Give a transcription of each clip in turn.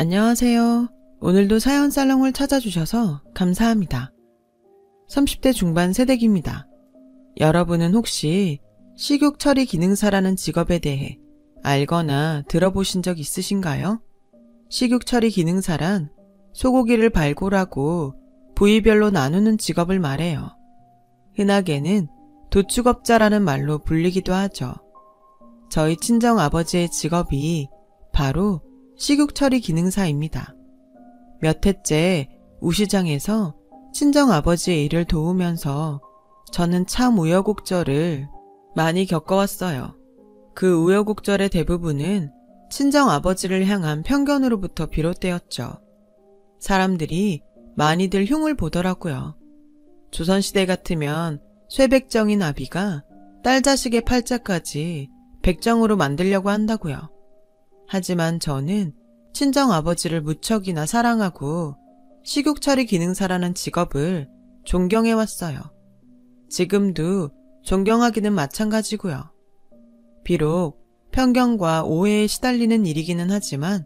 안녕하세요. 오늘도 사연 살롱을 찾아주셔서 감사합니다. 30대 중반 새댁입니다. 여러분은 혹시 식욕 처리 기능사라는 직업에 대해 알거나 들어보신 적 있으신가요? 식욕 처리 기능사란 소고기를 발골하고 부위별로 나누는 직업을 말해요. 흔하게는 도축업자라는 말로 불리기도 하죠. 저희 친정아버지의 직업이 바로 식욕 처리 기능사입니다. 몇 해째 우시장에서 친정아버지의 일을 도우면서 저는 참 우여곡절을 많이 겪어왔어요. 그 우여곡절의 대부분은 친정아버지를 향한 편견으로부터 비롯되었죠. 사람들이 많이들 흉을 보더라고요. 조선시대 같으면 쇠백정인 아비가 딸 자식의 팔자까지 백정으로 만들려고 한다고요. 하지만 저는 친정아버지를 무척이나 사랑하고 식욕 처리 기능사라는 직업을 존경해왔어요. 지금도 존경하기는 마찬가지고요. 비록 편견과 오해에 시달리는 일이기는 하지만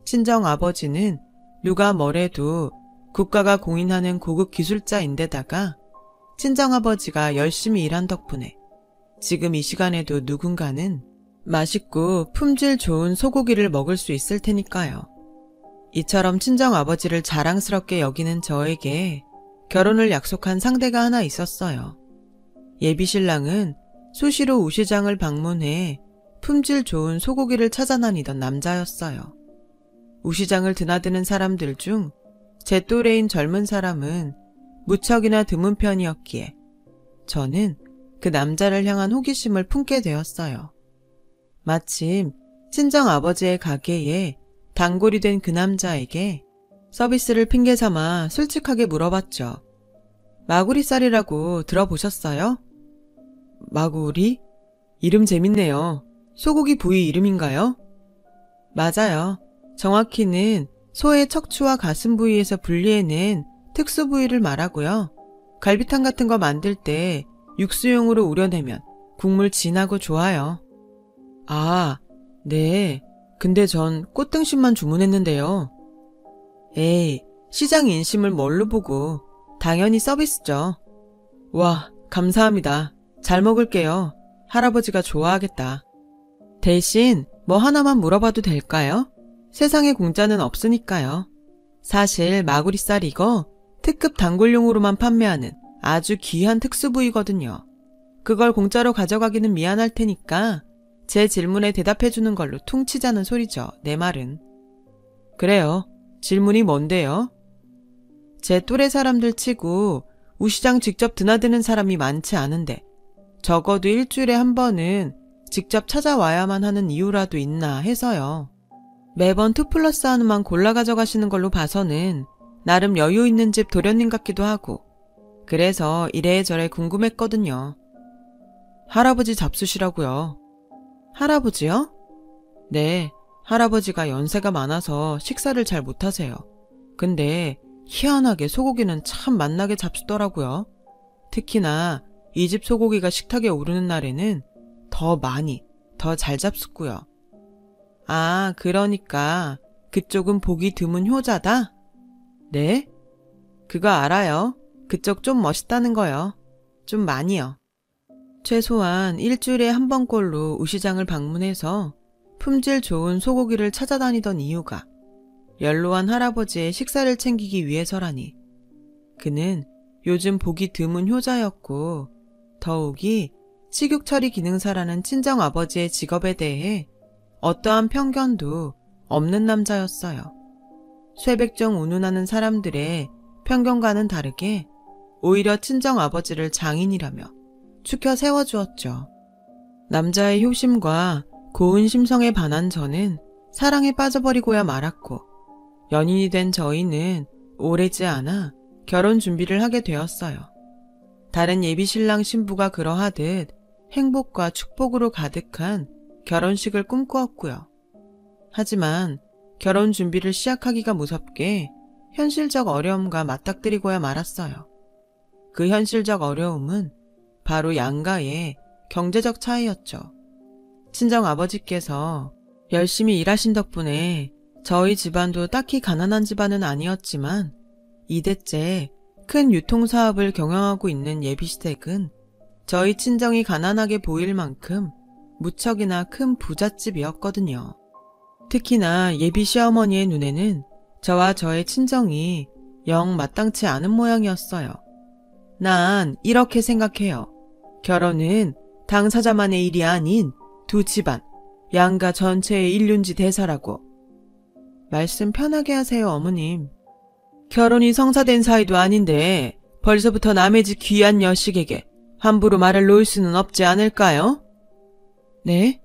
친정아버지는 누가 뭐래도 국가가 공인하는 고급 기술자인데다가 친정아버지가 열심히 일한 덕분에 지금 이 시간에도 누군가는 맛있고 품질 좋은 소고기를 먹을 수 있을 테니까요. 이처럼 친정아버지를 자랑스럽게 여기는 저에게 결혼을 약속한 상대가 하나 있었어요. 예비신랑은 수시로 우시장을 방문해 품질 좋은 소고기를 찾아다니던 남자였어요. 우시장을 드나드는 사람들 중 제 또래인 젊은 사람은 무척이나 드문 편이었기에 저는 그 남자를 향한 호기심을 품게 되었어요. 마침 친정아버지의 가게에 단골이 된 그 남자에게 서비스를 핑계삼아 솔직하게 물어봤죠. 마구리살이라고 들어보셨어요? 마구리? 이름 재밌네요. 소고기 부위 이름인가요? 맞아요. 정확히는 소의 척추와 가슴 부위에서 분리해낸 특수 부위를 말하고요. 갈비탕 같은 거 만들 때 육수용으로 우려내면 국물 진하고 좋아요. 아, 네. 근데 전 꽃등심만 주문했는데요. 에이, 시장 인심을 뭘로 보고 당연히 서비스죠. 와, 감사합니다. 잘 먹을게요. 할아버지가 좋아하겠다. 대신 뭐 하나만 물어봐도 될까요? 세상에 공짜는 없으니까요. 사실 마구리살 이거 특급 단골용으로만 판매하는 아주 귀한 특수부위거든요. 그걸 공짜로 가져가기는 미안할 테니까 제 질문에 대답해주는 걸로 퉁치자는 소리죠. 내 말은. 그래요. 질문이 뭔데요? 제 또래 사람들 치고 우시장 직접 드나드는 사람이 많지 않은데 적어도 일주일에 한 번은 직접 찾아와야만 하는 이유라도 있나 해서요. 매번 2+1만 골라 가져가시는 걸로 봐서는 나름 여유 있는 집 도련님 같기도 하고 그래서 이래저래 궁금했거든요. 할아버지 잡수시라고요. 할아버지요? 네, 할아버지가 연세가 많아서 식사를 잘 못하세요. 근데 희한하게 소고기는 참 맛나게 잡수더라고요. 특히나 이 집 소고기가 식탁에 오르는 날에는 더 많이, 더 잘 잡숫고요. 아, 그러니까 그쪽은 보기 드문 효자다? 네? 그거 알아요. 그쪽 좀 멋있다는 거요. 좀 많이요. 최소한 일주일에 한 번꼴로 우시장을 방문해서 품질 좋은 소고기를 찾아다니던 이유가 연로한 할아버지의 식사를 챙기기 위해서라니. 그는 요즘 보기 드문 효자였고 더욱이 식욕 처리 기능사라는 친정아버지의 직업에 대해 어떠한 편견도 없는 남자였어요. 쇠백정 운운하는 사람들의 편견과는 다르게 오히려 친정아버지를 장인이라며 추켜 세워주었죠. 남자의 효심과 고운 심성에 반한 저는 사랑에 빠져버리고야 말았고 연인이 된 저희는 오래지 않아 결혼 준비를 하게 되었어요. 다른 예비신랑 신부가 그러하듯 행복과 축복으로 가득한 결혼식을 꿈꾸었고요. 하지만 결혼 준비를 시작하기가 무섭게 현실적 어려움과 맞닥뜨리고야 말았어요. 그 현실적 어려움은 바로 양가의 경제적 차이였죠. 친정아버지께서 열심히 일하신 덕분에 저희 집안도 딱히 가난한 집안은 아니었지만 2대째 큰 유통사업을 경영하고 있는 예비시댁은 저희 친정이 가난하게 보일 만큼 무척이나 큰 부잣집이었거든요. 특히나 예비 시어머니의 눈에는 저와 저의 친정이 영 마땅치 않은 모양이었어요. 난 이렇게 생각해요. 결혼은 당사자만의 일이 아닌 두 집안, 양가 전체의 일륜지 대사라고. 말씀 편하게 하세요, 어머님. 결혼이 성사된 사이도 아닌데 벌써부터 남의 집 귀한 여식에게 함부로 말을 놓을 수는 없지 않을까요? 네?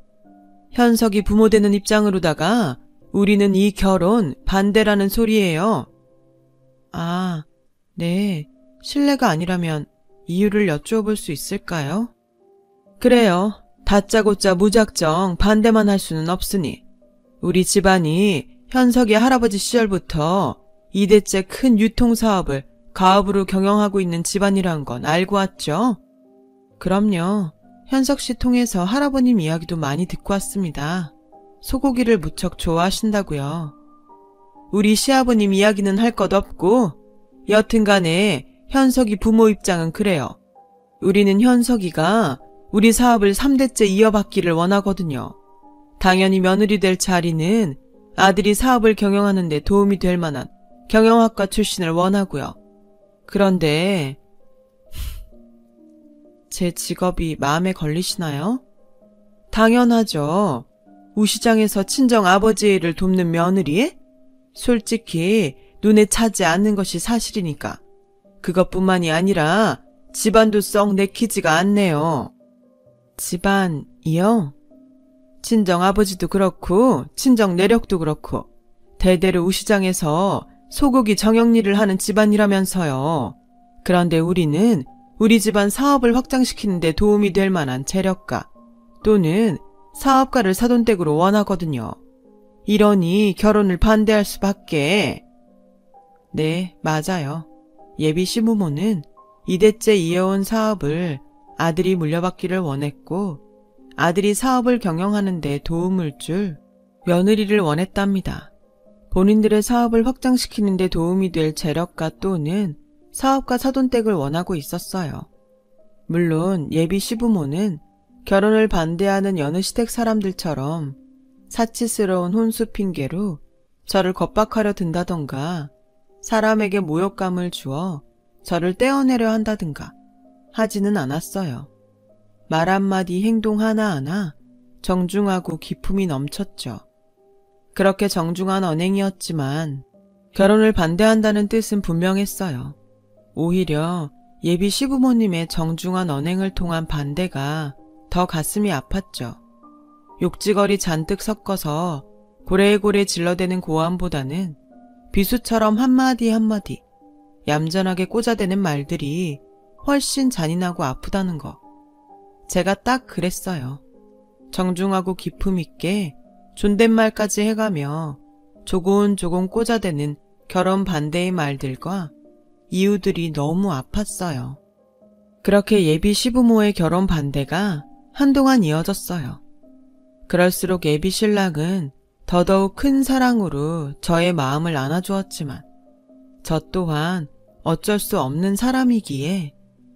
현석이 부모 되는 입장으로다가 우리는 이 결혼 반대라는 소리예요. 아, 네. 실례가 아니라면 이유를 여쭈어볼 수 있을까요? 그래요. 다짜고짜 무작정 반대만 할 수는 없으니 우리 집안이 현석이 할아버지 시절부터 2대째 큰 유통사업을 가업으로 경영하고 있는 집안이란 건 알고 왔죠? 그럼요. 현석 씨 통해서 할아버님 이야기도 많이 듣고 왔습니다. 소고기를 무척 좋아하신다고요. 우리 시아버님 이야기는 할 것 없고 여튼간에 현석이 부모 입장은 그래요. 우리는 현석이가 우리 사업을 3대째 이어받기를 원하거든요. 당연히 며느리 될 자리는 아들이 사업을 경영하는 데 도움이 될 만한 경영학과 출신을 원하고요. 그런데 제 직업이 마음에 걸리시나요? 당연하죠. 우시장에서 친정 아버지의 일을 돕는 며느리? 솔직히 눈에 차지 않는 것이 사실이니까. 그것뿐만이 아니라 집안도 썩 내키지가 않네요. 집안이요? 친정 아버지도 그렇고 친정 내력도 그렇고 대대로 우시장에서 소고기 정형리를 하는 집안이라면서요. 그런데 우리는 우리 집안 사업을 확장시키는 데 도움이 될 만한 재력가 또는 사업가를 사돈댁으로 원하거든요. 이러니 결혼을 반대할 수밖에. 네, 맞아요. 예비 시부모는 2대째 이어온 사업을 아들이 물려받기를 원했고 아들이 사업을 경영하는 데 도움을 줄 며느리를 원했답니다. 본인들의 사업을 확장시키는 데 도움이 될 재력가 또는 사업가 사돈댁을 원하고 있었어요. 물론 예비 시부모는 결혼을 반대하는 여느 시댁 사람들처럼 사치스러운 혼수 핑계로 저를 겁박하려 든다던가 사람에게 모욕감을 주어 저를 떼어내려 한다든가 하지는 않았어요. 말 한마디 행동 하나하나 정중하고 기품이 넘쳤죠. 그렇게 정중한 언행이었지만 결혼을 반대한다는 뜻은 분명했어요. 오히려 예비 시부모님의 정중한 언행을 통한 반대가 더 가슴이 아팠죠. 욕지거리 잔뜩 섞어서 고래고래 질러대는 고함보다는 비수처럼 한마디 한마디 얌전하게 꽂아대는 말들이 훨씬 잔인하고 아프다는 거. 제가 딱 그랬어요. 정중하고 기품 있게 존댓말까지 해가며 조곤조곤 꽂아대는 결혼 반대의 말들과 이유들이 너무 아팠어요. 그렇게 예비 시부모의 결혼 반대가 한동안 이어졌어요. 그럴수록 예비 신랑은 더더욱 큰 사랑으로 저의 마음을 안아주었지만 저 또한 어쩔 수 없는 사람이기에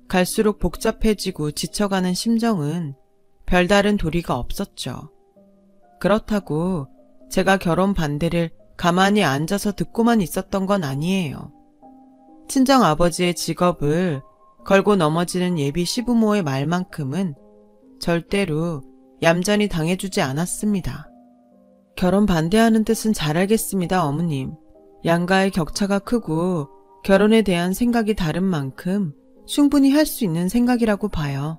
갈수록 복잡해지고 지쳐가는 심정은 별다른 도리가 없었죠. 그렇다고 제가 결혼 반대를 가만히 앉아서 듣고만 있었던 건 아니에요. 친정 아버지의 직업을 걸고 넘어지는 예비 시부모의 말만큼은 절대로 얌전히 당해주지 않았습니다. 결혼 반대하는 뜻은 잘 알겠습니다, 어머님. 양가의 격차가 크고 결혼에 대한 생각이 다른 만큼 충분히 할 수 있는 생각이라고 봐요.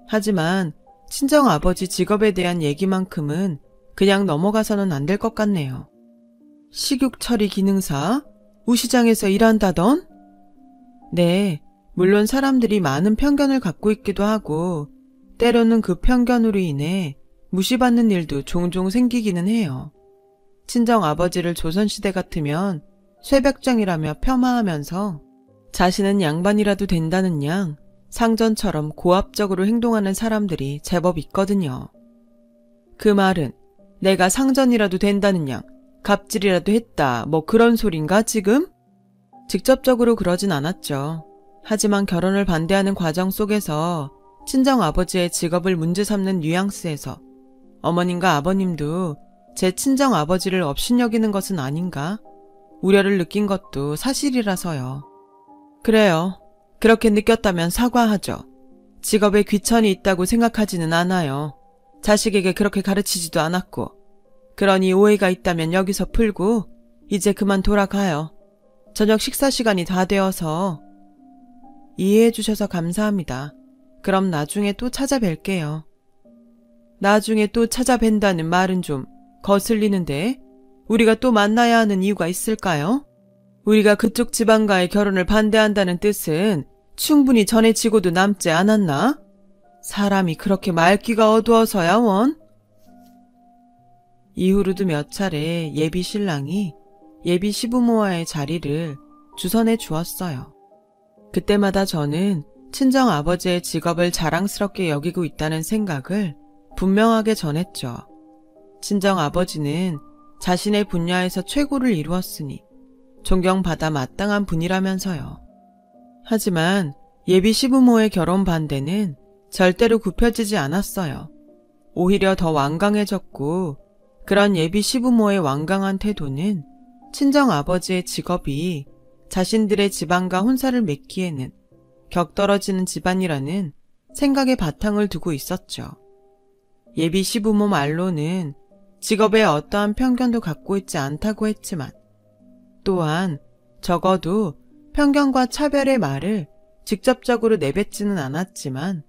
하지만 친정 아버지 직업에 대한 얘기만큼은 그냥 넘어가서는 안 될 것 같네요. 식육 처리 기능사? 우시장에서 일한다던? 네, 물론 사람들이 많은 편견을 갖고 있기도 하고 때로는 그 편견으로 인해 무시받는 일도 종종 생기기는 해요. 친정 아버지를 조선시대 같으면 쇠벽장이라며 폄하하면서 자신은 양반이라도 된다는 양 상전처럼 고압적으로 행동하는 사람들이 제법 있거든요. 그 말은 내가 상전이라도 된다는 양 갑질이라도 했다, 뭐 그런 소린가 지금? 직접적으로 그러진 않았죠. 하지만 결혼을 반대하는 과정 속에서 친정아버지의 직업을 문제 삼는 뉘앙스에서 어머님과 아버님도 제 친정아버지를 업신여기는 것은 아닌가 우려를 느낀 것도 사실이라서요. 그래요. 그렇게 느꼈다면 사과하죠. 직업에 귀천이 있다고 생각하지는 않아요. 자식에게 그렇게 가르치지도 않았고. 그러니 오해가 있다면 여기서 풀고 이제 그만 돌아가요. 저녁 식사 시간이 다 되어서. 이해해 주셔서 감사합니다. 그럼 나중에 또 찾아뵐게요. 나중에 또 찾아뵌다는 말은 좀 거슬리는데 우리가 또 만나야 하는 이유가 있을까요? 우리가 그쪽 집안과의 결혼을 반대한다는 뜻은 충분히 전해지고도 남지 않았나? 사람이 그렇게 말귀가 어두워서야 원? 이후로도 몇 차례 예비 신랑이 예비 시부모와의 자리를 주선해 주었어요. 그때마다 저는 친정아버지의 직업을 자랑스럽게 여기고 있다는 생각을 분명하게 전했죠. 친정아버지는 자신의 분야에서 최고를 이루었으니 존경받아 마땅한 분이라면서요. 하지만 예비 시부모의 결혼 반대는 절대로 굽혀지지 않았어요. 오히려 더 완강해졌고 그런 예비 시부모의 완강한 태도는 친정아버지의 직업이 자신들의 집안과 혼사를 맺기에는 격떨어지는 집안이라는 생각에 바탕을 두고 있었죠. 예비 시부모 말로는 직업에 어떠한 편견도 갖고 있지 않다고 했지만 또한 적어도 편견과 차별의 말을 직접적으로 내뱉지는 않았지만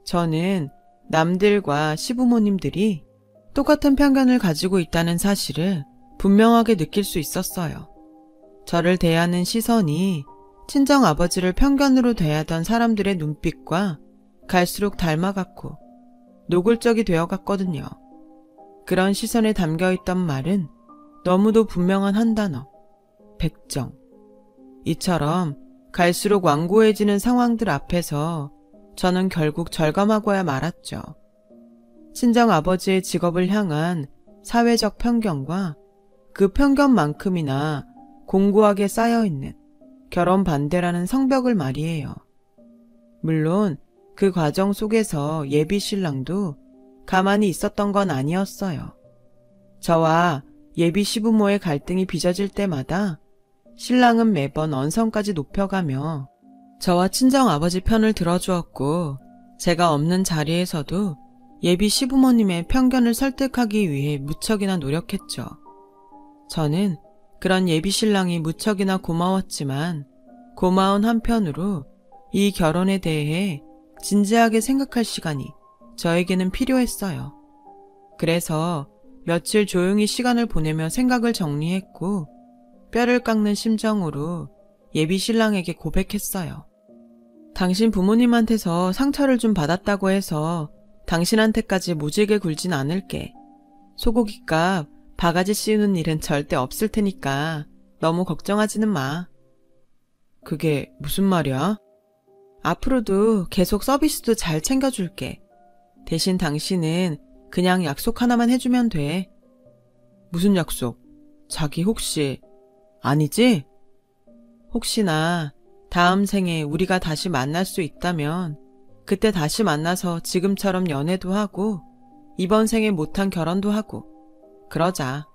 저는 남들과 시부모님들이 똑같은 편견을 가지고 있다는 사실을 분명하게 느낄 수 있었어요. 저를 대하는 시선이 친정아버지를 편견으로 대하던 사람들의 눈빛과 갈수록 닮아갔고 노골적이 되어갔거든요. 그런 시선에 담겨있던 말은 너무도 분명한 한 단어, 백정. 이처럼 갈수록 완고해지는 상황들 앞에서 저는 결국 절감하고야 말았죠. 친정아버지의 직업을 향한 사회적 편견과 그 편견만큼이나 공고하게 쌓여있는 결혼 반대라는 성벽을 말이에요. 물론 그 과정 속에서 예비 신랑도 가만히 있었던 건 아니었어요. 저와 예비 시부모의 갈등이 빚어질 때마다 신랑은 매번 언성까지 높여가며 저와 친정아버지 편을 들어주었고 제가 없는 자리에서도 예비 시부모님의 편견을 설득하기 위해 무척이나 노력했죠. 저는 그런 예비 신랑이 무척이나 고마웠지만 고마운 한편으로 이 결혼에 대해 진지하게 생각할 시간이 저에게는 필요했어요. 그래서 며칠 조용히 시간을 보내며 생각을 정리했고 뼈를 깎는 심정으로 예비 신랑에게 고백했어요. 당신 부모님한테서 상처를 좀 받았다고 해서 당신한테까지 모질게 굴진 않을게. 소고기값 바가지 씌우는 일은 절대 없을 테니까 너무 걱정하지는 마. 그게 무슨 말이야? 앞으로도 계속 서비스도 잘 챙겨줄게. 대신 당신은 그냥 약속 하나만 해주면 돼. 무슨 약속? 자기 혹시 아니지? 혹시나 다음 생에 우리가 다시 만날 수 있다면 그때 다시 만나서 지금처럼 연애도 하고 이번 생에 못한 결혼도 하고 그러자.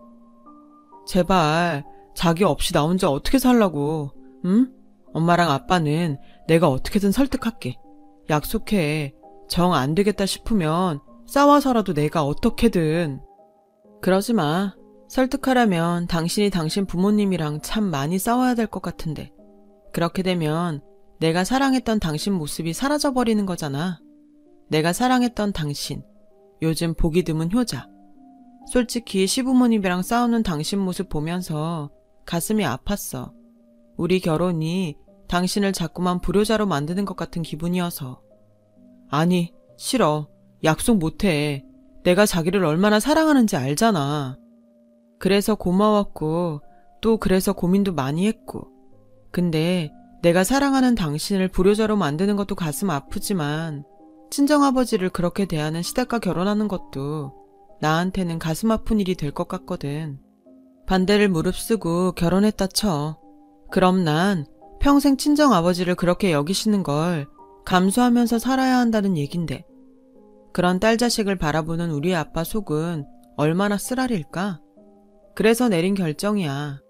제발 자기 없이 나 혼자 어떻게 살라고. 응? 엄마랑 아빠는 내가 어떻게든 설득할게. 약속해. 정 안 되겠다 싶으면 싸워서라도 내가 어떻게든. 그러지 마. 설득하려면 당신이 당신 부모님이랑 참 많이 싸워야 될 것 같은데. 그렇게 되면 내가 사랑했던 당신 모습이 사라져버리는 거잖아. 내가 사랑했던 당신. 요즘 보기 드문 효자. 솔직히 시부모님이랑 싸우는 당신 모습 보면서 가슴이 아팠어. 우리 결혼이 당신을 자꾸만 불효자로 만드는 것 같은 기분이어서. 아니, 싫어. 약속 못해. 내가 자기를 얼마나 사랑하는지 알잖아. 그래서 고마웠고 또 그래서 고민도 많이 했고. 근데 내가 사랑하는 당신을 불효자로 만드는 것도 가슴 아프지만 친정아버지를 그렇게 대하는 시댁과 결혼하는 것도 나한테는 가슴 아픈 일이 될 것 같거든. 반대를 무릅쓰고 결혼했다 쳐. 그럼 난 평생 친정아버지를 그렇게 여기시는 걸 감수하면서 살아야 한다는 얘긴데. 그런 딸 자식을 바라보는 우리 아빠 속은 얼마나 쓰라릴까? 그래서 내린 결정이야.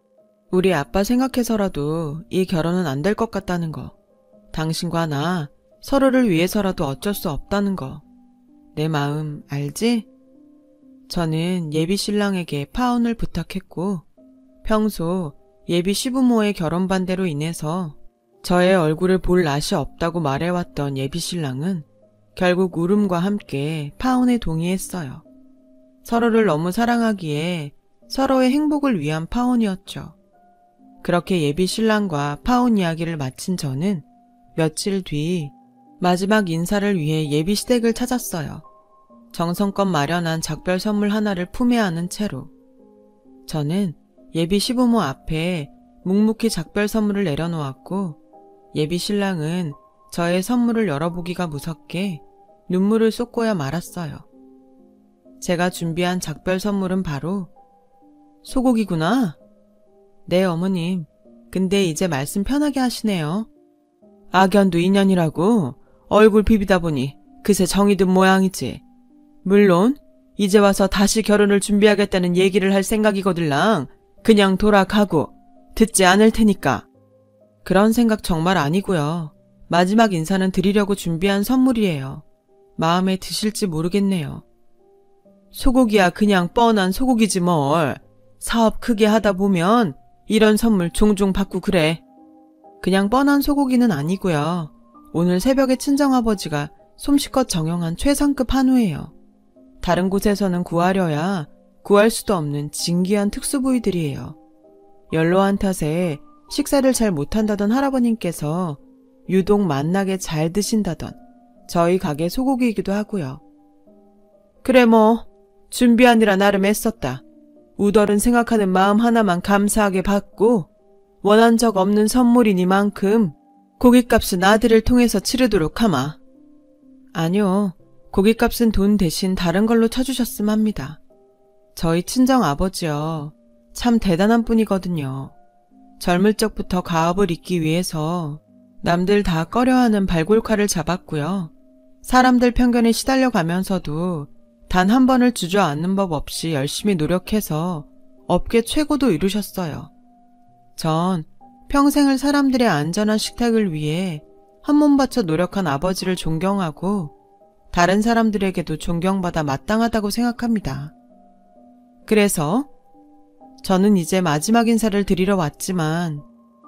우리 아빠 생각해서라도 이 결혼은 안 될 것 같다는 거. 당신과 나 서로를 위해서라도 어쩔 수 없다는 거. 내 마음 알지? 저는 예비 신랑에게 파혼을 부탁했고 평소 예비 시부모의 결혼 반대로 인해서 저의 얼굴을 볼 낯이 없다고 말해왔던 예비 신랑은 결국 울음과 함께 파혼에 동의했어요. 서로를 너무 사랑하기에 서로의 행복을 위한 파혼이었죠. 그렇게 예비 신랑과 파혼 이야기를 마친 저는 며칠 뒤 마지막 인사를 위해 예비 시댁을 찾았어요. 정성껏 마련한 작별 선물 하나를 품에 안은 채로. 저는 예비 시부모 앞에 묵묵히 작별 선물을 내려놓았고 예비 신랑은 저의 선물을 열어보기가 무섭게 눈물을 쏟고야 말았어요. 제가 준비한 작별 선물은 바로 소고기구나. 네, 어머님. 근데 이제 말씀 편하게 하시네요. 악연도 인연이라고 얼굴 비비다 보니 그새 정이 든 모양이지. 물론 이제 와서 다시 결혼을 준비하겠다는 얘기를 할 생각이거들랑 그냥 돌아가고 듣지 않을 테니까. 그런 생각 정말 아니고요. 마지막 인사는 드리려고 준비한 선물이에요. 마음에 드실지 모르겠네요. 소고기야 그냥 뻔한 소고기지 뭘. 사업 크게 하다 보면 이런 선물 종종 받고 그래. 그냥 뻔한 소고기는 아니고요. 오늘 새벽에 친정아버지가 솜씨껏 정형한 최상급 한우예요. 다른 곳에서는 구하려야 구할 수도 없는 진귀한 특수부위들이에요. 연로한 탓에 식사를 잘 못한다던 할아버님께서 유독 맛나게 잘 드신다던 저희 가게 소고기이기도 하고요. 그래 뭐 준비하느라 나름 애썼다. 우덜은 생각하는 마음 하나만 감사하게 받고 원한 적 없는 선물이니만큼 고깃값은 아들을 통해서 치르도록 하마. 아니요. 고깃값은 돈 대신 다른 걸로 쳐주셨음 합니다. 저희 친정아버지요. 참 대단한 분이거든요. 젊을 적부터 가업을 잇기 위해서 남들 다 꺼려하는 발골칼을 잡았고요. 사람들 편견에 시달려 가면서도 단 한 번을 주저앉는 법 없이 열심히 노력해서 업계 최고도 이루셨어요. 전 평생을 사람들의 안전한 식탁을 위해 한 몸 바쳐 노력한 아버지를 존경하고 다른 사람들에게도 존경받아 마땅하다고 생각합니다. 그래서 저는 이제 마지막 인사를 드리러 왔지만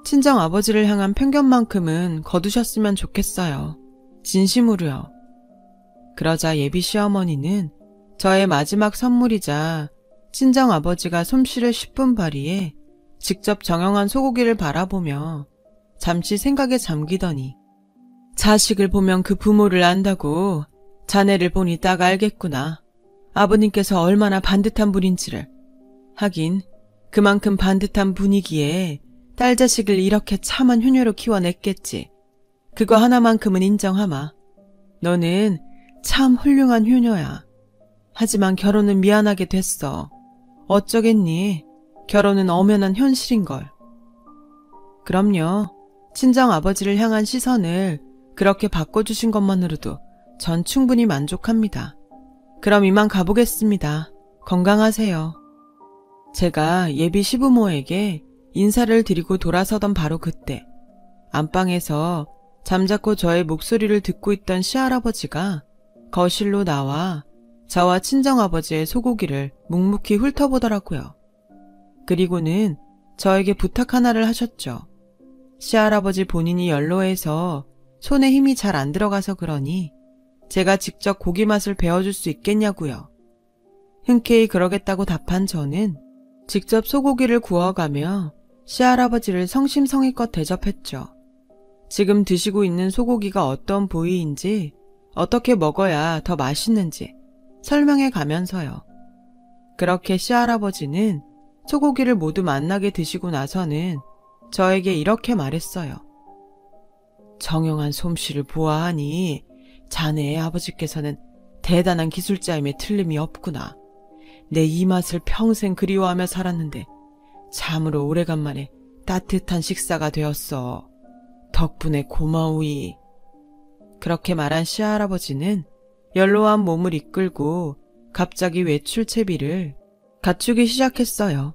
친정 아버지를 향한 편견만큼은 거두셨으면 좋겠어요. 진심으로요. 그러자 예비 시어머니는 저의 마지막 선물이자 친정 아버지가 솜씨를 10분 발휘해 직접 정형한 소고기를 바라보며 잠시 생각에 잠기더니 자식을 보면 그 부모를 안다고 자네를 보니 딱 알겠구나. 아버님께서 얼마나 반듯한 분인지를. 하긴 그만큼 반듯한 분이기에 딸 자식을 이렇게 참한 효녀로 키워냈겠지. 그거 하나만큼은 인정하마. 너는 참 훌륭한 효녀야. 하지만 결혼은 미안하게 됐어. 어쩌겠니? 결혼은 엄연한 현실인걸. 그럼요. 친정 아버지를 향한 시선을 그렇게 바꿔주신 것만으로도 전 충분히 만족합니다. 그럼 이만 가보겠습니다. 건강하세요. 제가 예비 시부모에게 인사를 드리고 돌아서던 바로 그때 안방에서 잠자코 저의 목소리를 듣고 있던 시할아버지가 거실로 나와 저와 친정아버지의 소고기를 묵묵히 훑어보더라고요. 그리고는 저에게 부탁 하나를 하셨죠. 시할아버지 본인이 연로해서 손에 힘이 잘 안 들어가서 그러니 제가 직접 고기 맛을 배워줄 수 있겠냐고요. 흔쾌히 그러겠다고 답한 저는 직접 소고기를 구워가며 시할아버지를 성심성의껏 대접했죠. 지금 드시고 있는 소고기가 어떤 부위인지 어떻게 먹어야 더 맛있는지 설명해 가면서요. 그렇게 시할아버지는 소고기를 모두 맛나게 드시고 나서는 저에게 이렇게 말했어요. 정형한 솜씨를 보아하니 자네의 아버지께서는 대단한 기술자임에 틀림이 없구나. 내 이 맛을 평생 그리워하며 살았는데 참으로 오래간만에 따뜻한 식사가 되었어. 덕분에 고마우이. 그렇게 말한 시할아버지는 연로한 몸을 이끌고 갑자기 외출 채비를 갖추기 시작했어요.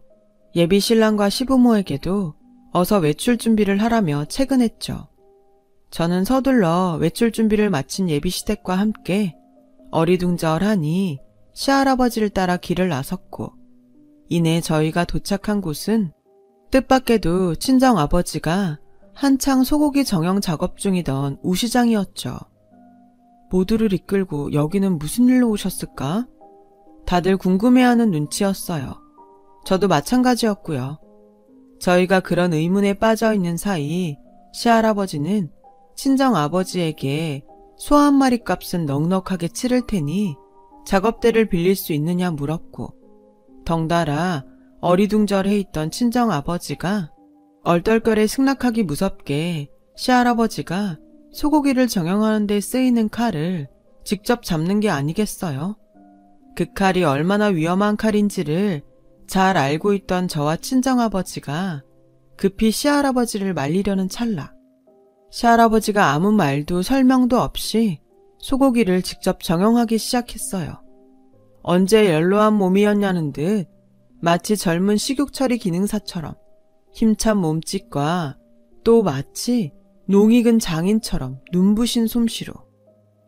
예비 신랑과 시부모에게도 어서 외출 준비를 하라며 채근했죠. 저는 서둘러 외출 준비를 마친 예비시댁과 함께 어리둥절하니 시할아버지를 따라 길을 나섰고, 이내 저희가 도착한 곳은 뜻밖에도 친정아버지가 한창 소고기 정형 작업 중이던 우시장이었죠. 모두를 이끌고 여기는 무슨 일로 오셨을까? 다들 궁금해하는 눈치였어요. 저도 마찬가지였고요. 저희가 그런 의문에 빠져있는 사이 시할아버지는 친정아버지에게 소 한 마리 값은 넉넉하게 치를 테니 작업대를 빌릴 수 있느냐 물었고, 덩달아 어리둥절해 있던 친정아버지가 얼떨결에 승낙하기 무섭게 시할아버지가 소고기를 정형하는 데 쓰이는 칼을 직접 잡는 게 아니겠어요? 그 칼이 얼마나 위험한 칼인지를 잘 알고 있던 저와 친정아버지가 급히 시할아버지를 말리려는 찰나, 시할아버지가 아무 말도 설명도 없이 소고기를 직접 정형하기 시작했어요. 언제 연로한 몸이었냐는 듯 마치 젊은 식욕처리 기능사처럼 힘찬 몸짓과 또 마치 농익은 장인처럼 눈부신 솜씨로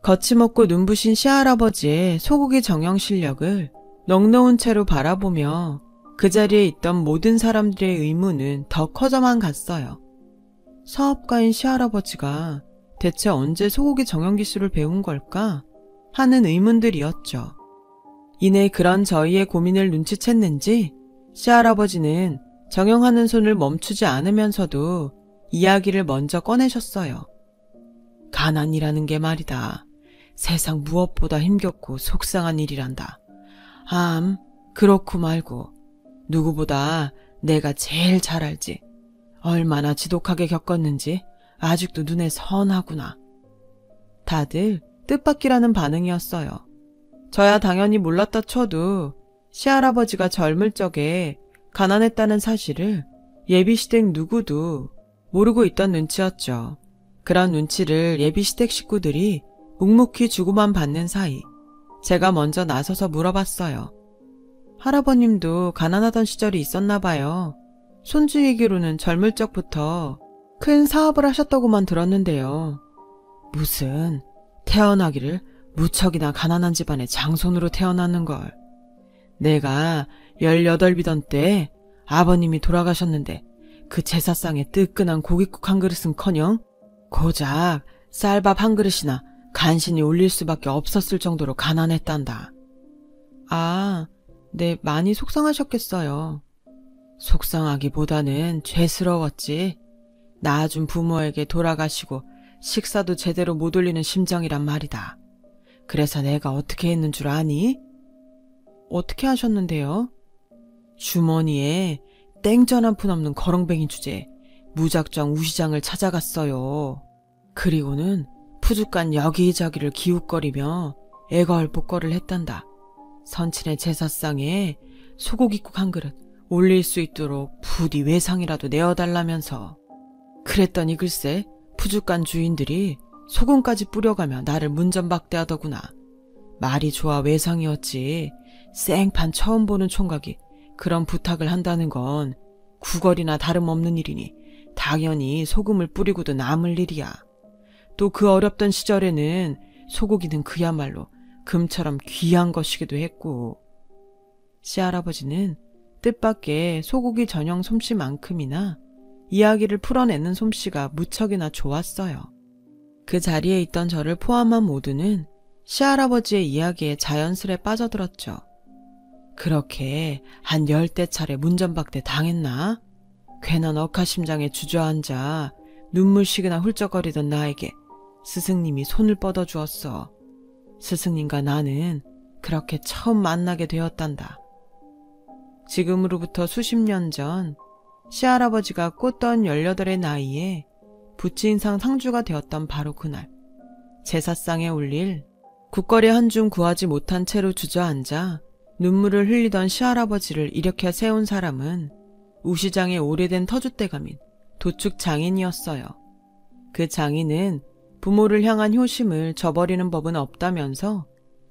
거침없고 눈부신 시할아버지의 소고기 정형 실력을 넋놓은 채로 바라보며 그 자리에 있던 모든 사람들의 의문은 더 커져만 갔어요. 사업가인 시할아버지가 대체 언제 소고기 정형 기술을 배운 걸까 하는 의문들이었죠. 이내 그런 저희의 고민을 눈치챘는지 시할아버지는 정형하는 손을 멈추지 않으면서도 이야기를 먼저 꺼내셨어요. 가난이라는 게 말이다. 세상 무엇보다 힘겹고 속상한 일이란다. 그렇고 말고 누구보다 내가 제일 잘 알지. 얼마나 지독하게 겪었는지 아직도 눈에 선하구나. 다들 뜻밖이라는 반응이었어요. 저야 당연히 몰랐다 쳐도 시할아버지가 젊을 적에 가난했다는 사실을 예비시댁 누구도 모르고 있던 눈치였죠. 그런 눈치를 예비시댁 식구들이 묵묵히 주고만 받는 사이 제가 먼저 나서서 물어봤어요. 할아버님도 가난하던 시절이 있었나 봐요. 손주 얘기로는 젊을 적부터 큰 사업을 하셨다고만 들었는데요. 무슨 태어나기를 무척이나 가난한 집안의 장손으로 태어났는걸. 내가 18이던 때 아버님이 돌아가셨는데 그 제사상에 뜨끈한 고깃국 한 그릇은커녕 고작 쌀밥 한 그릇이나 간신히 올릴 수밖에 없었을 정도로 가난했단다. 네, 많이 속상하셨겠어요. 속상하기보다는 죄스러웠지. 낳아준 부모에게 돌아가시고 식사도 제대로 못 올리는 심정이란 말이다. 그래서 내가 어떻게 했는 줄 아니? 어떻게 하셨는데요? 주머니에 땡전 한 푼 없는 거렁뱅이 주제에 무작정 우시장을 찾아갔어요. 그리고는 푸죽간 여기저기를 기웃거리며 애걸복걸을 했단다. 선친의 제사상에 소고기국 한 그릇 올릴 수 있도록 부디 외상이라도 내어달라면서. 그랬더니 글쎄 푸죽간 주인들이 소금까지 뿌려가며 나를 문전박대하더구나. 말이 좋아 외상이었지. 생판 처음 보는 총각이 그런 부탁을 한다는 건 구걸이나 다름없는 일이니 당연히 소금을 뿌리고도 남을 일이야. 또 그 어렵던 시절에는 소고기는 그야말로 금처럼 귀한 것이기도 했고. 시할아버지는 뜻밖의 소고기 전용 솜씨만큼이나 이야기를 풀어내는 솜씨가 무척이나 좋았어요. 그 자리에 있던 저를 포함한 모두는 시할아버지의 이야기에 자연스레 빠져들었죠. 그렇게 한 10대 차례 문전박대 당했나? 괜한 억하심장에 주저앉아 눈물식이나 훌쩍거리던 나에게 스승님이 손을 뻗어주었어. 스승님과 나는 그렇게 처음 만나게 되었단다. 지금으로부터 수십 년 전 시할아버지가 꽃던 18의 나이에 부친상 상주가 되었던 바로 그날, 제사상에 올릴 국거리 한 줌 구하지 못한 채로 주저앉아 눈물을 흘리던 시할아버지를 일으켜 세운 사람은 우시장의 오래된 터줏대감인 도축 장인이었어요. 그 장인은 부모를 향한 효심을 저버리는 법은 없다면서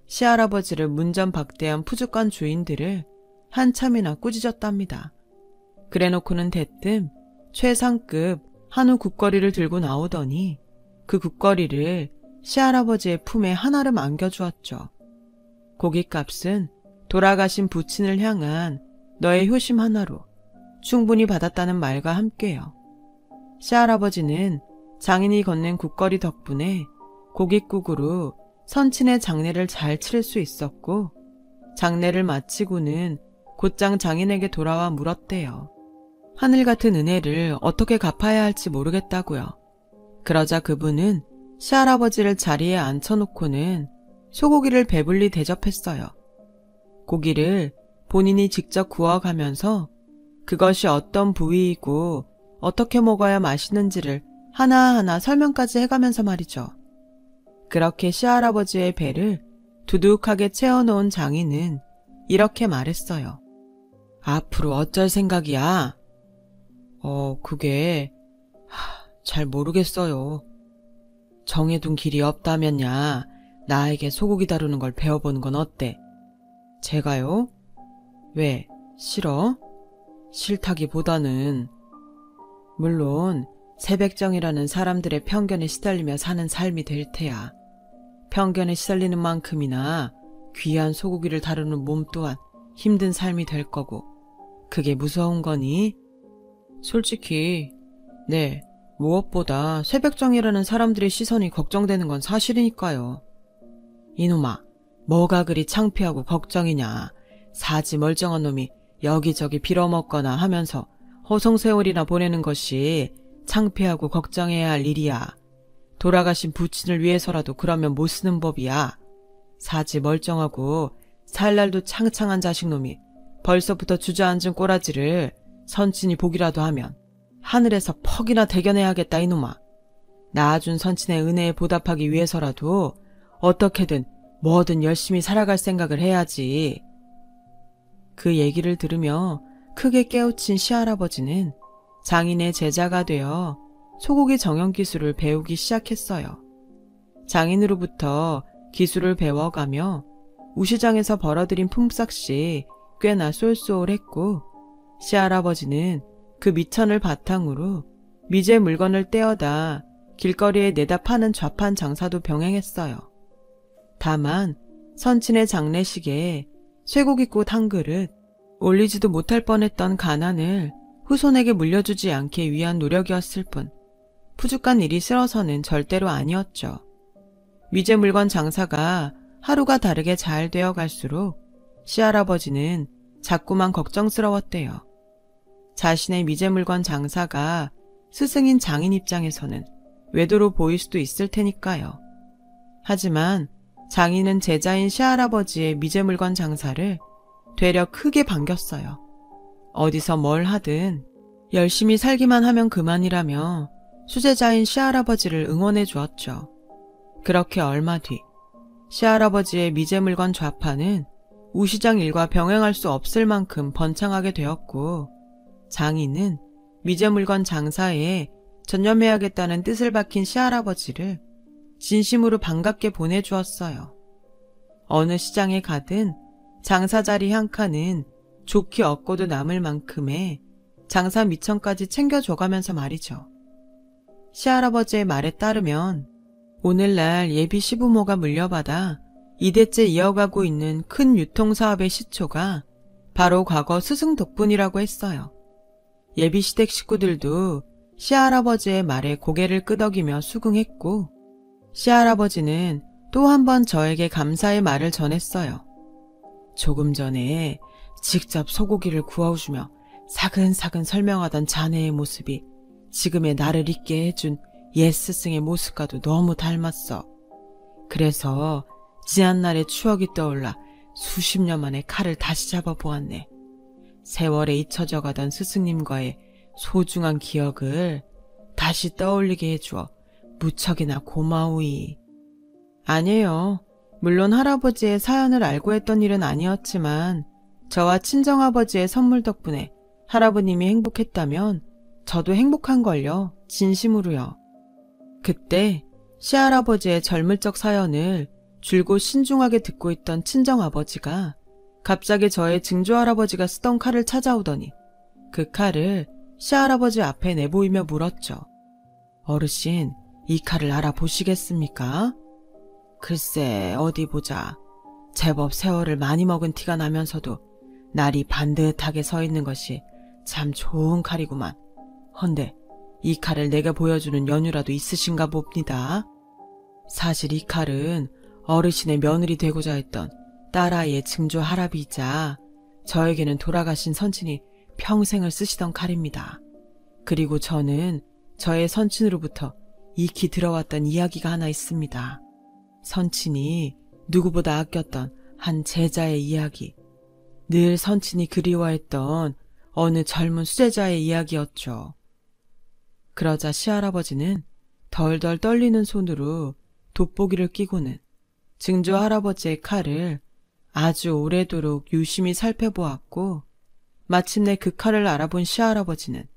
시할아버지를 문전박대한 푸주간 주인들을 한참이나 꾸짖었답니다. 그래놓고는 대뜸 최상급 한우 국거리를 들고 나오더니 그 국거리를 시할아버지의 품에 한아름 안겨주었죠. 고깃값은 돌아가신 부친을 향한 너의 효심 하나로 충분히 받았다는 말과 함께요. 시할아버지는 장인이 건넨 국거리 덕분에 고깃국으로 선친의 장례를 잘 치를 수 있었고 장례를 마치고는 곧장 장인에게 돌아와 물었대요. 하늘 같은 은혜를 어떻게 갚아야 할지 모르겠다고요. 그러자 그분은 시할아버지를 자리에 앉혀놓고는 소고기를 배불리 대접했어요. 고기를 본인이 직접 구워가면서 그것이 어떤 부위이고 어떻게 먹어야 맛있는지를 하나하나 설명까지 해가면서 말이죠. 그렇게 시할아버지의 배를 두둑하게 채워놓은 장인은 이렇게 말했어요. 앞으로 어쩔 생각이야? 그게 잘 모르겠어요. 정해둔 길이 없다면야 나에게 소고기 다루는 걸 배워보는 건 어때? 제가요? 왜? 싫어? 싫다기보다는 물론 새백정이라는 사람들의 편견에 시달리며 사는 삶이 될 테야. 편견에 시달리는 만큼이나 귀한 소고기를 다루는 몸 또한 힘든 삶이 될 거고 그게 무서운 거니? 솔직히 네, 무엇보다 새백정이라는 사람들의 시선이 걱정되는 건 사실이니까요. 이놈아, 뭐가 그리 창피하고 걱정이냐. 사지 멀쩡한 놈이 여기저기 빌어먹거나 하면서 허송세월이나 보내는 것이 창피하고 걱정해야 할 일이야. 돌아가신 부친을 위해서라도 그러면 못 쓰는 법이야. 사지 멀쩡하고 살 날도 창창한 자식놈이 벌써부터 주저앉은 꼬라지를 선친이 보기라도 하면 하늘에서 퍽이나 대견해야겠다 이놈아. 낳아준 선친의 은혜에 보답하기 위해서라도 어떻게든 뭐든 열심히 살아갈 생각을 해야지. 그 얘기를 들으며 크게 깨우친 시할아버지는 장인의 제자가 되어 소고기 정형 기술을 배우기 시작했어요. 장인으로부터 기술을 배워가며 우시장에서 벌어들인 품삯이 꽤나 쏠쏠했고 시할아버지는 그 미천을 바탕으로 미제 물건을 떼어다 길거리에 내다 파는 좌판 장사도 병행했어요. 다만 선친의 장례식에 쇠고기꽃 한 그릇 올리지도 못할 뻔했던 가난을 후손에게 물려주지 않기 위한 노력이었을 뿐 푸죽한 일이 싫어서는 절대로 아니었죠. 미제 물건 장사가 하루가 다르게 잘 되어 갈수록 시할아버지는 자꾸만 걱정스러웠대요. 자신의 미제 물건 장사가 스승인 장인 입장에서는 외도로 보일 수도 있을 테니까요. 하지만 장인은 제자인 시할아버지의 미제 물건 장사를 되려 크게 반겼어요. 어디서 뭘 하든 열심히 살기만 하면 그만이라며 수제자인 시할아버지를 응원해 주었죠. 그렇게 얼마 뒤 시할아버지의 미제 물건 좌판은 우시장 일과 병행할 수 없을 만큼 번창하게 되었고 장인은 미제 물건 장사에 전념해야겠다는 뜻을 밝힌 시할아버지를 진심으로 반갑게 보내주었어요. 어느 시장에 가든 장사자리 한 칸은 좋게 얻고도 남을 만큼의 장사 미천까지 챙겨줘가면서 말이죠. 시할아버지의 말에 따르면 오늘날 예비 시부모가 물려받아 2대째 이어가고 있는 큰 유통사업의 시초가 바로 과거 스승 덕분이라고 했어요. 예비 시댁 식구들도 시할아버지의 말에 고개를 끄덕이며 수긍했고 시할아버지는 또 한 번 저에게 감사의 말을 전했어요. 조금 전에 직접 소고기를 구워주며 사근사근 설명하던 자네의 모습이 지금의 나를 있게 해준 옛 스승의 모습과도 너무 닮았어. 그래서 지난날의 추억이 떠올라 수십 년 만에 칼을 다시 잡아보았네. 세월에 잊혀져 가던 스승님과의 소중한 기억을 다시 떠올리게 해주어 무척이나 고마우이. 아니에요. 물론 할아버지의 사연을 알고 했던 일은 아니었지만 저와 친정아버지의 선물 덕분에 할아버님이 행복했다면 저도 행복한걸요. 진심으로요. 그때 시할아버지의 젊을 적 사연을 줄곧 신중하게 듣고 있던 친정아버지가 갑자기 저의 증조할아버지가 쓰던 칼을 찾아오더니 그 칼을 시할아버지 앞에 내보이며 물었죠. 어르신, 이 칼을 알아보시겠습니까? 글쎄, 어디 보자. 제법 세월을 많이 먹은 티가 나면서도 날이 반듯하게 서 있는 것이 참 좋은 칼이구만. 헌데 이 칼을 내게 보여주는 연유라도 있으신가 봅니다. 사실 이 칼은 어르신의 며느리 되고자 했던 딸아이의 증조 할아비이자 저에게는 돌아가신 선친이 평생을 쓰시던 칼입니다. 그리고 저는 저의 선친으로부터 익히 들어왔던 이야기가 하나 있습니다. 선친이 누구보다 아꼈던 한 제자의 이야기. 늘 선친이 그리워했던 어느 젊은 수제자의 이야기였죠. 그러자 시할아버지는 덜덜 떨리는 손으로 돋보기를 끼고는 증조 할아버지의 칼을 아주 오래도록 유심히 살펴보았고 마침내 그 칼을 알아본 시할아버지는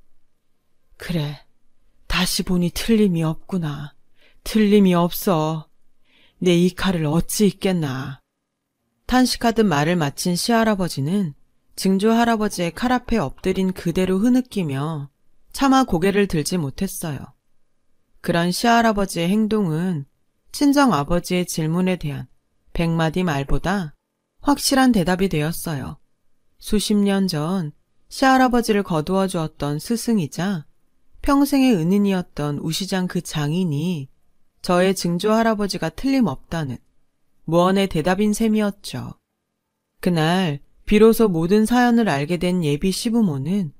그래, 다시 보니 틀림이 없구나. 틀림이 없어. 내 이 칼을 어찌 잊겠나. 탄식하듯 말을 마친 시할아버지는 증조 할아버지의 칼 앞에 엎드린 그대로 흐느끼며 차마 고개를 들지 못했어요. 그런 시할아버지의 행동은 친정아버지의 질문에 대한 100마디 말보다 확실한 대답이 되었어요. 수십 년 전 시할아버지를 거두어 주었던 스승이자 평생의 은인이었던 우시장 그 장인이 저의 증조 할아버지가 틀림없다는 무언의 대답인 셈이었죠. 그날 비로소 모든 사연을 알게 된 예비 시부모는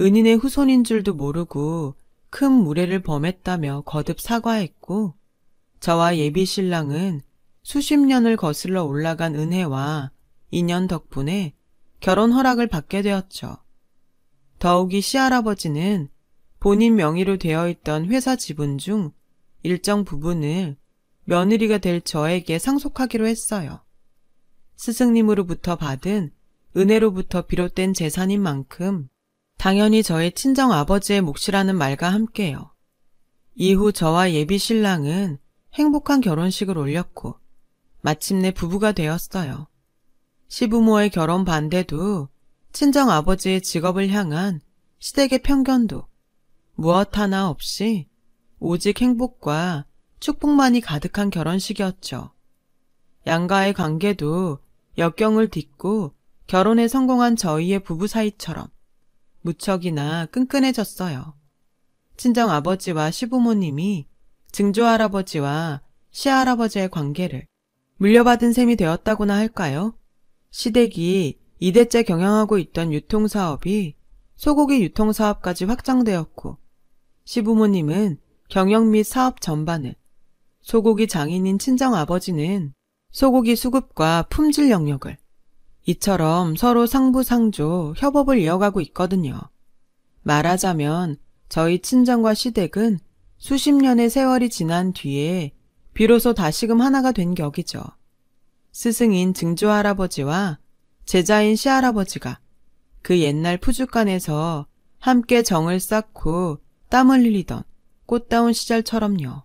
은인의 후손인 줄도 모르고 큰 무례를 범했다며 거듭 사과했고 저와 예비 신랑은 수십 년을 거슬러 올라간 은혜와 인연 덕분에 결혼 허락을 받게 되었죠. 더욱이 시할아버지는 본인 명의로 되어 있던 회사 지분 중 일정 부분을 며느리가 될 저에게 상속하기로 했어요. 스승님으로부터 받은 은혜로부터 비롯된 재산인 만큼 당연히 저의 친정아버지의 몫이라는 말과 함께요. 이후 저와 예비 신랑은 행복한 결혼식을 올렸고 마침내 부부가 되었어요. 시부모의 결혼 반대도 친정아버지의 직업을 향한 시댁의 편견도 무엇 하나 없이 오직 행복과 축복만이 가득한 결혼식이었죠. 양가의 관계도 역경을 딛고 결혼에 성공한 저희의 부부 사이처럼 무척이나 끈끈해졌어요. 친정아버지와 시부모님이 증조할아버지와 시할아버지의 관계를 물려받은 셈이 되었다고나 할까요? 시댁이 2대째 경영하고 있던 유통사업이 소고기 유통사업까지 확장되었고 시부모님은 경영 및 사업 전반을, 소고기 장인인 친정아버지는 소고기 수급과 품질 영역을, 이처럼 서로 상부상조 협업을 이어가고 있거든요. 말하자면 저희 친정과 시댁은 수십 년의 세월이 지난 뒤에 비로소 다시금 하나가 된 격이죠. 스승인 증조할아버지와 제자인 시할아버지가 그 옛날 푸주간에서 함께 정을 쌓고 땀을 흘리던 꽃다운 시절처럼요.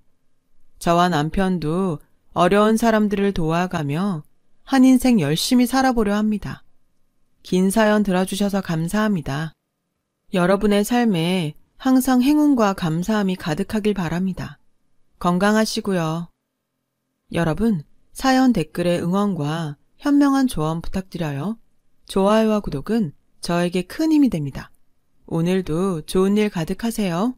저와 남편도 어려운 사람들을 도와가며 한 인생 열심히 살아보려 합니다. 긴 사연 들어주셔서 감사합니다. 여러분의 삶에 항상 행운과 감사함이 가득하길 바랍니다. 건강하시고요. 여러분, 사연 댓글에 응원과 현명한 조언 부탁드려요. 좋아요와 구독은 저에게 큰 힘이 됩니다. 오늘도 좋은 일 가득하세요.